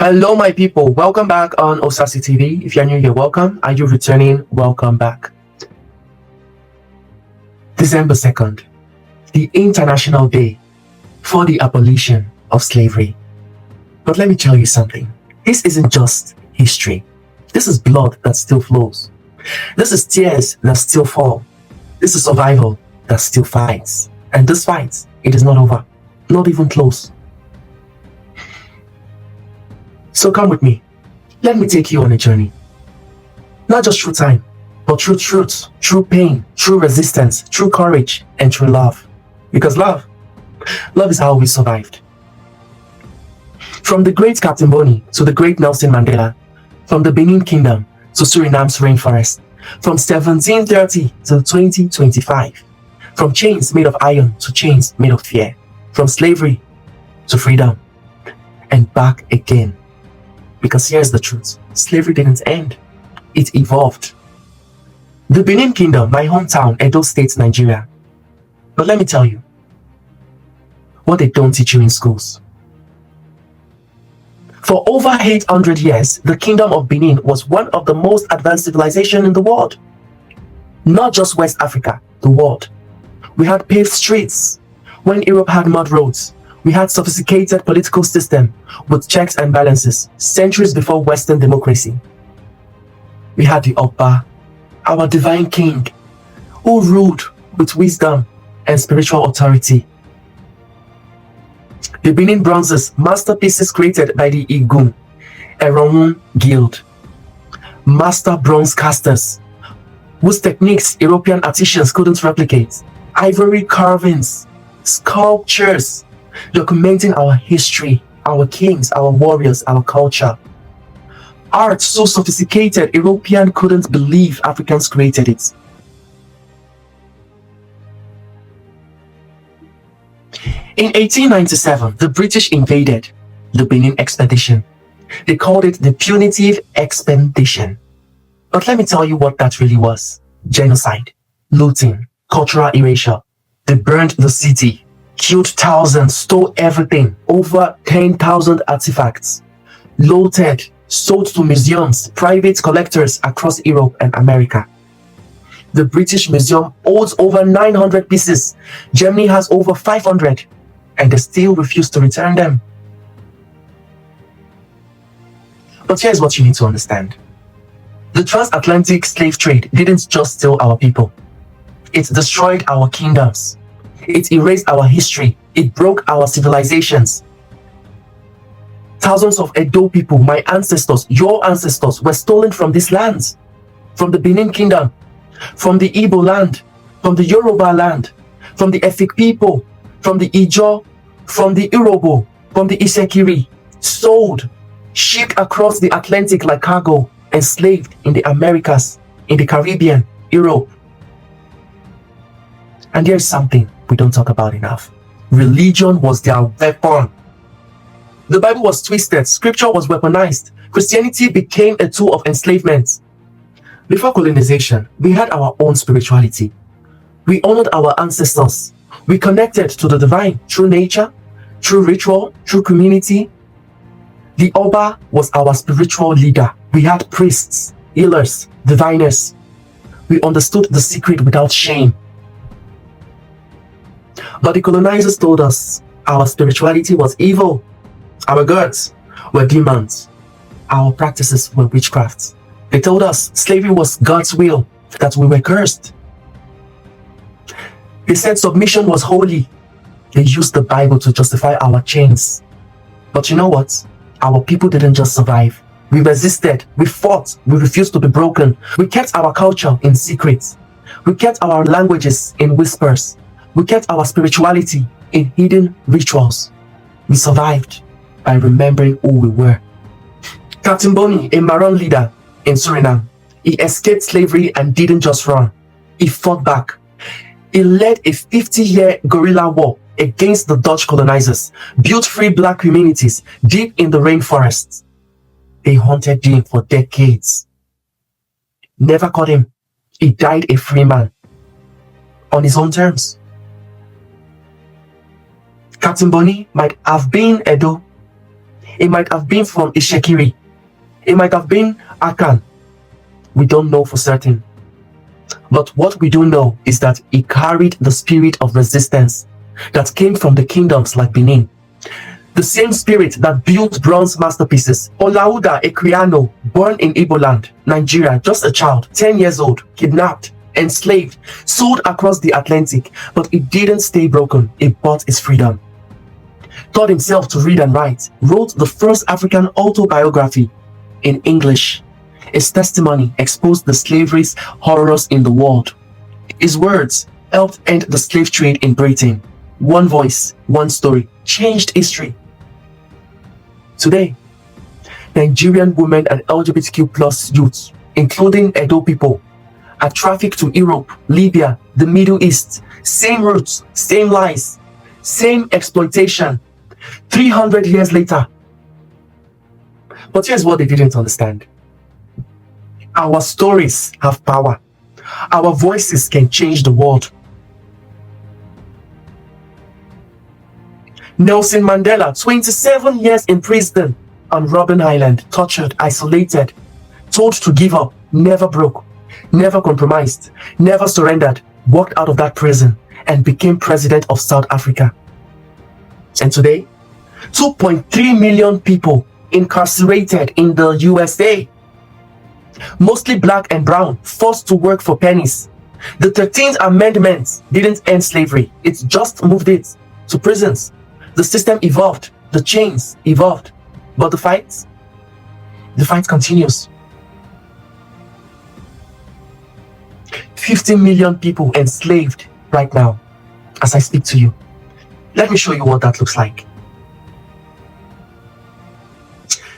Hello, my people. Welcome back on Osasy TV. If you're new, you're welcome. Are you returning? Welcome back. December 2nd, the International Day for the Abolition of Slavery. But let me tell you something. This isn't just history. This is blood that still flows. This is tears that still fall. This is survival that still fights. And this fight, it is not over. Not even close. So come with me. Let me take you on a journey. Not just through time, but through truth, through pain, through resistance, through courage, and through love. Because love is how we survived. From the great Captain Boni to the great Nelson Mandela, from the Benin Kingdom to Suriname's rainforest, from 1730 to 2025, from chains made of iron to chains made of fear, from slavery to freedom, and back again. Because here's the truth, slavery didn't end, it evolved. The Benin Kingdom, my hometown, Edo State, Nigeria. But let me tell you, what they don't teach you in schools. For over 800 years, the Kingdom of Benin was one of the most advanced civilizations in the world. Not just West Africa, the world. We had paved streets when Europe had mud roads. We had sophisticated political system with checks and balances centuries before Western democracy. We had the Oba, our divine king, who ruled with wisdom and spiritual authority. The Benin bronzes, masterpieces created by the Igun Eronwun Guild. Master bronze casters, whose techniques European artisans couldn't replicate. Ivory carvings, sculptures, documenting our history, our kings, our warriors, our culture. Art so sophisticated, European couldn't believe Africans created it. In 1897, the British invaded the Benin expedition. They called it the Punitive Expedition. But let me tell you what that really was. Genocide, looting, cultural erasure. They burned the city, killed thousands, stole everything, over 10,000 artifacts, looted, sold to museums, private collectors across Europe and America. The British Museum owns over 900 pieces. Germany has over 500, and they still refuse to return them. But here's what you need to understand. The transatlantic slave trade didn't just steal our people. It destroyed our kingdoms. It erased our history. It broke our civilizations. Thousands of Edo people, my ancestors, your ancestors, were stolen from these lands. From the Benin Kingdom, from the Igbo land, from the Yoruba land, from the Efik people, from the Ijo, from the Irobo, from the Isekiri, sold, shipped across the Atlantic like cargo, enslaved in the Americas, in the Caribbean, Europe. And here's something we don't talk about enough. Religion was their weapon. The Bible was twisted, scripture was weaponized, Christianity became a tool of enslavement. Before colonization, we had our own spirituality. We honored our ancestors. We connected to the divine through nature, through ritual, through community. The Oba was our spiritual leader. We had priests, healers, diviners. We understood the secret without shame. But the colonizers told us our spirituality was evil. Our gods were demons. Our practices were witchcraft. They told us slavery was God's will, that we were cursed. They said submission was holy. They used the Bible to justify our chains. But you know what? Our people didn't just survive. We resisted, we fought, we refused to be broken. We kept our culture in secret. We kept our languages in whispers. We kept our spirituality in hidden rituals. We survived by remembering who we were. Captain Boni, a Maroon leader in Suriname, he escaped slavery and didn't just run. He fought back. He led a 50-year guerrilla war against the Dutch colonizers, built free black communities deep in the rainforests. They hunted him for decades. Never caught him. He died a free man on his own terms. Captain Boni might have been Edo. It might have been from Ishekiri. It might have been Akan. We don't know for certain. But what we do know is that he carried the spirit of resistance that came from the kingdoms like Benin. The same spirit that built bronze masterpieces. Olaudah Equiano, born in Igbo land, Nigeria, just a child, 10 years old, kidnapped, enslaved, sold across the Atlantic, but it didn't stay broken. It bought its freedom. Taught himself to read and write, wrote the first African autobiography in English. His testimony exposed the slavery's horrors in the world. His words helped end the slave trade in Britain. One voice, one story, changed history. Today, Nigerian women and LGBTQ plus youths, including Edo people, are trafficked to Europe, Libya, the Middle East. Same roots, same lies, same exploitation. 300 years later. But here's what they didn't understand. Our stories have power. Our voices can change the world. Nelson Mandela, 27 years in prison on Robben Island, tortured, isolated, told to give up, never broke, never compromised, never surrendered, walked out of that prison and became president of South Africa. And today, 2.3 million people incarcerated in the USA, mostly black and brown, forced to work for pennies. The 13th Amendment didn't end slavery, it just moved it to prisons. The system evolved, the chains evolved, but the fight continues. 50 million people enslaved right now as I speak to you. Let me show you what that looks like.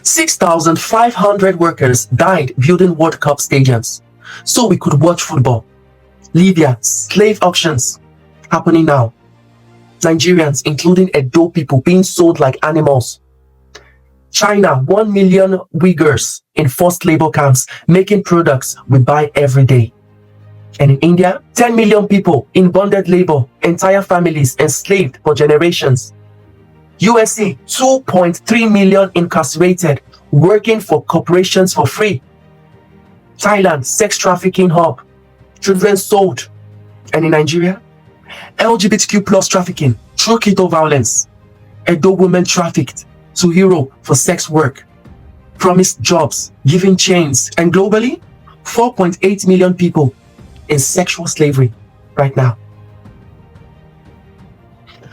6,500 workers died building World Cup stadiums so we could watch football. Libya, slave auctions happening now. Nigerians, including Edo people, being sold like animals. China, 1 million Uyghurs in forced labor camps making products we buy every day. And in India, 10 million people in bonded labor, entire families enslaved for generations. USA, 2.3 million incarcerated, working for corporations for free. Thailand, sex trafficking hub, children sold. And in Nigeria, LGBTQ plus trafficking through Kito violence. Edo women trafficked to Europe for sex work, promised jobs, giving chains, and globally, 4.8 million people in sexual slavery right now.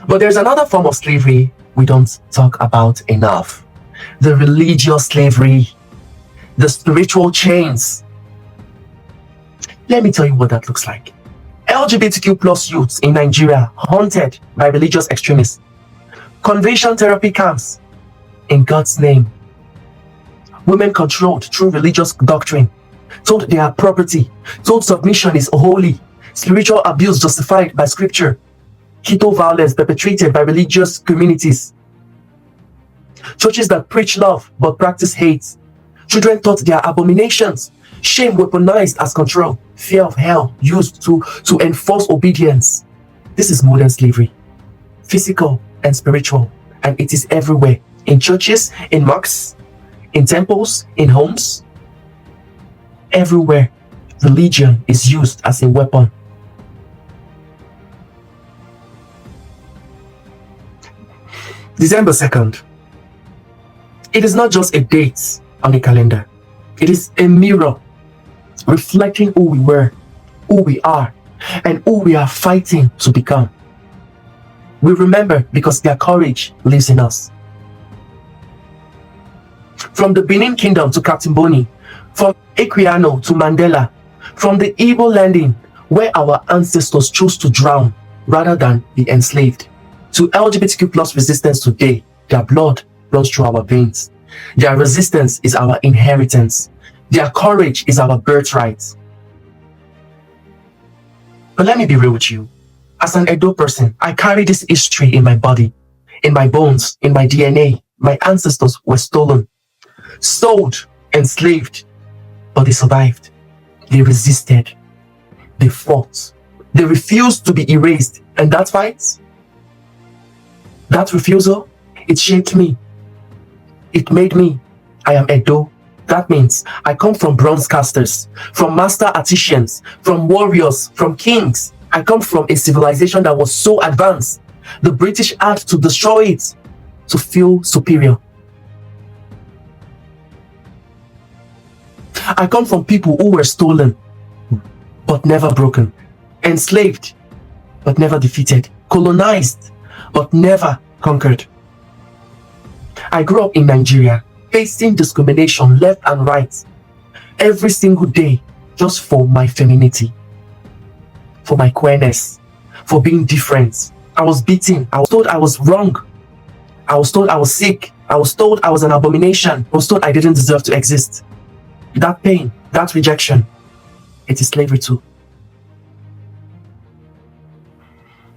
But there's another form of slavery we don't talk about enough. The religious slavery, the spiritual chains. Let me tell you what that looks like. LGBTQ plus youths in Nigeria haunted by religious extremists. Conversion therapy camps in God's name. Women controlled through religious doctrine, told they are property, told submission is holy, spiritual abuse justified by scripture, Kito violence perpetrated by religious communities, churches that preach love but practice hate, children taught they are abominations, shame weaponized as control, fear of hell used to enforce obedience. This is modern slavery, physical and spiritual, and it is everywhere, in churches, in mosques, in temples, in homes. Everywhere, religion is used as a weapon. December 2nd. It is not just a date on a calendar. It is a mirror reflecting who we were, who we are, and who we are fighting to become. We remember because their courage lives in us. From the Benin Kingdom to Captain Boni, from Equiano to Mandela, from the Igbo landing where our ancestors chose to drown rather than be enslaved, to LGBTQ plus resistance today, their blood runs through our veins. Their resistance is our inheritance. Their courage is our birthright. But let me be real with you. As an Edo person, I carry this history in my body, in my bones, in my DNA. My ancestors were stolen, sold, enslaved, but they survived. They resisted. They fought. They refused to be erased. And that fight, that refusal, it shaped me. It made me. I am Edo. That means I come from bronze casters, from master artisans, from warriors, from kings. I come from a civilization that was so advanced. The British had to destroy it to feel superior. I come from people who were stolen, but never broken. Enslaved, but never defeated. Colonized, but never conquered. I grew up in Nigeria, facing discrimination left and right, every single day, just for my femininity, for my queerness, for being different. I was beaten. I was told I was wrong. I was told I was sick. I was told I was an abomination. I was told I didn't deserve to exist. That pain, that rejection, it is slavery too.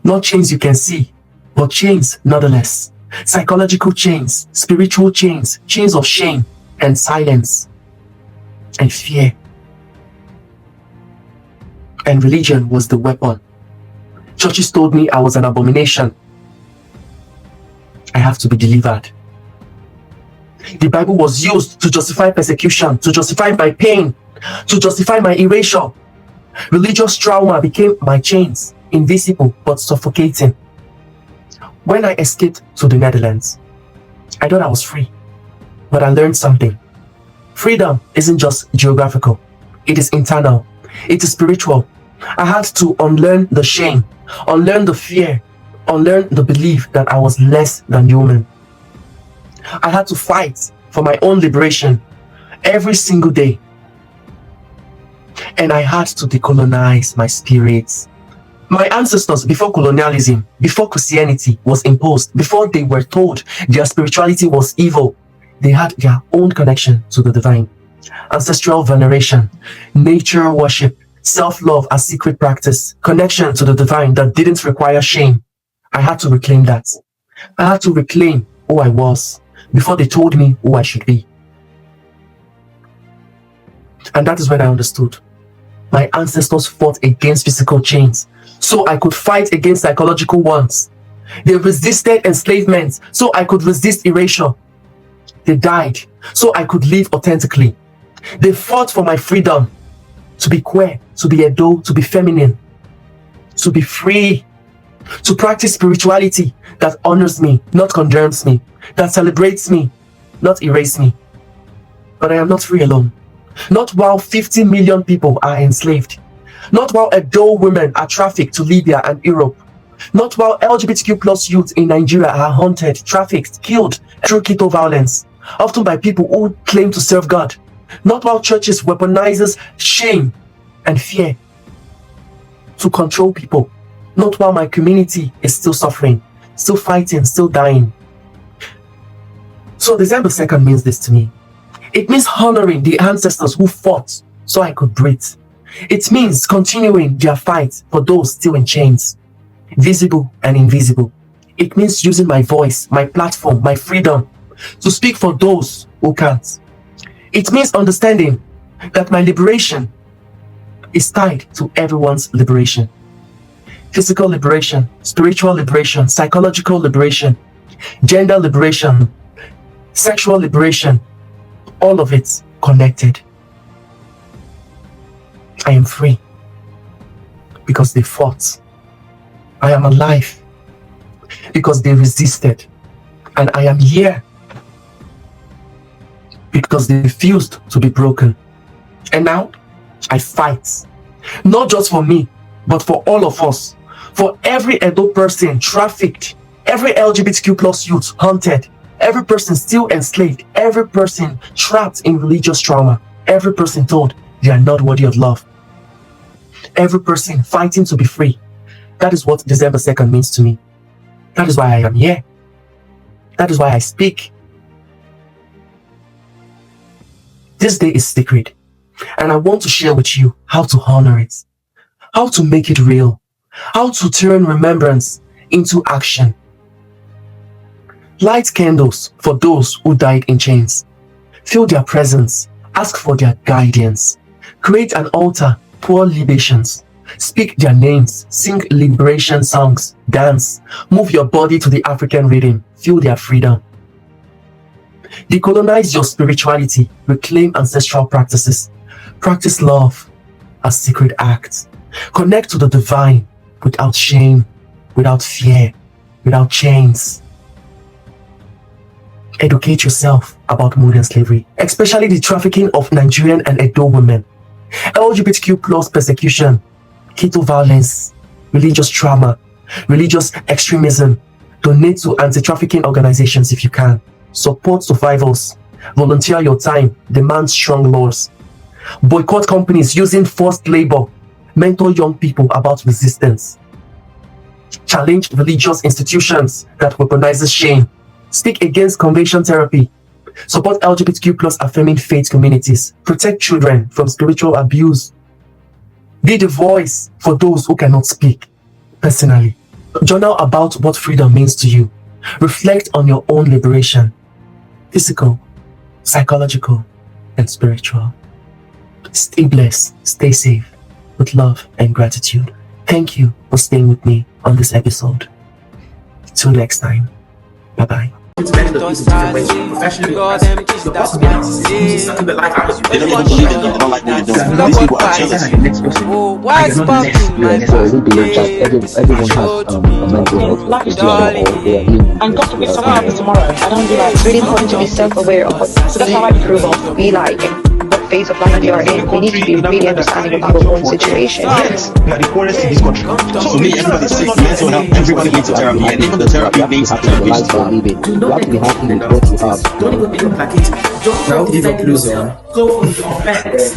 Not chains you can see, but chains nonetheless. Psychological chains, spiritual chains, chains of shame and silence and fear. And religion was the weapon. Churches told me I was an abomination. I have to be delivered. The Bible was used to justify persecution, to justify my pain, to justify my erasure. Religious trauma became my chains, invisible but suffocating. When I escaped to the Netherlands, I thought I was free, but I learned something. Freedom isn't just geographical, it is internal, it is spiritual. I had to unlearn the shame, unlearn the fear, unlearn the belief that I was less than human. I had to fight for my own liberation every single day. And I had to decolonize my spirits. My ancestors, before colonialism, before Christianity was imposed, before they were told their spirituality was evil, they had their own connection to the divine. Ancestral veneration, nature worship, self-love as secret practice, connection to the divine that didn't require shame. I had to reclaim that. I had to reclaim who I was before they told me who I should be. And that is when I understood. My ancestors fought against physical chains, so I could fight against psychological ones. They resisted enslavement, so I could resist erasure. They died, so I could live authentically. They fought for my freedom, to be queer, to be Edo, to be feminine, to be free, to practice spirituality that honors me, not condemns me, that celebrates me, not erase me. But I am not free alone. Not while 50 million people are enslaved. Not while Edo women are trafficked to Libya and Europe. Not while LGBTQ plus youth in Nigeria are hunted, trafficked, killed through Kito violence, often by people who claim to serve God. Not while churches weaponizes shame and fear to control people. Not while my community is still suffering, still fighting, still dying. So December 2nd means this to me. It means honoring the ancestors who fought so I could breathe. It means continuing their fight for those still in chains, visible and invisible. It means using my voice, my platform, my freedom to speak for those who can't. It means understanding that my liberation is tied to everyone's liberation. Physical liberation, spiritual liberation, psychological liberation, gender liberation, sexual liberation, all of it connected. I am free because they fought. I am alive because they resisted. And I am here because they refused to be broken. And now I fight, not just for me, but for all of us, for every Edo person trafficked, every LGBTQ plus youth hunted, every person still enslaved, every person trapped in religious trauma, every person told they are not worthy of love, every person fighting to be free. That is what December 2nd means to me. That is why I am here. That is why I speak. This day is sacred, and I want to share with you how to honor it, how to make it real, how to turn remembrance into action. Light candles for those who died in chains. Feel their presence. Ask for their guidance. Create an altar. Pour libations. Speak their names. Sing liberation songs. Dance. Move your body to the African rhythm. Feel their freedom. Decolonize your spirituality. Reclaim ancestral practices. Practice love as sacred acts. Connect to the divine without shame, without fear, without chains. Educate yourself about modern slavery, especially the trafficking of Nigerian and Edo women, LGBTQ plus persecution, Kito violence, religious trauma, religious extremism. Donate to anti-trafficking organizations if you can. Support survivors. Volunteer your time. Demand strong laws. Boycott companies using forced labor. Mentor young people about resistance. Challenge religious institutions that weaponizes shame. Speak against conversion therapy. Support LGBTQ plus affirming faith communities. Protect children from spiritual abuse. Be the voice for those who cannot speak. Personally, journal about what freedom means to you. Reflect on your own liberation. Physical, psychological, and spiritual. Stay blessed, stay safe, with love and gratitude. Thank you for staying with me on this episode. Till next time. Bye-bye. Why is everyone has a mental health issue and God forbid something happens tomorrow. I don't do like it's really important to be self-aware of so that's how I improve on be like what phase of life you are in. We need to be really understanding of our own situation. Yes. We are the poorest in this country. So me, everybody sick, mental health, everybody needs a therapy, and even the therapy needs a therapist. You have to be happy with what you have. Don't even pick up like it. Just go to the conclusion. Go on facts.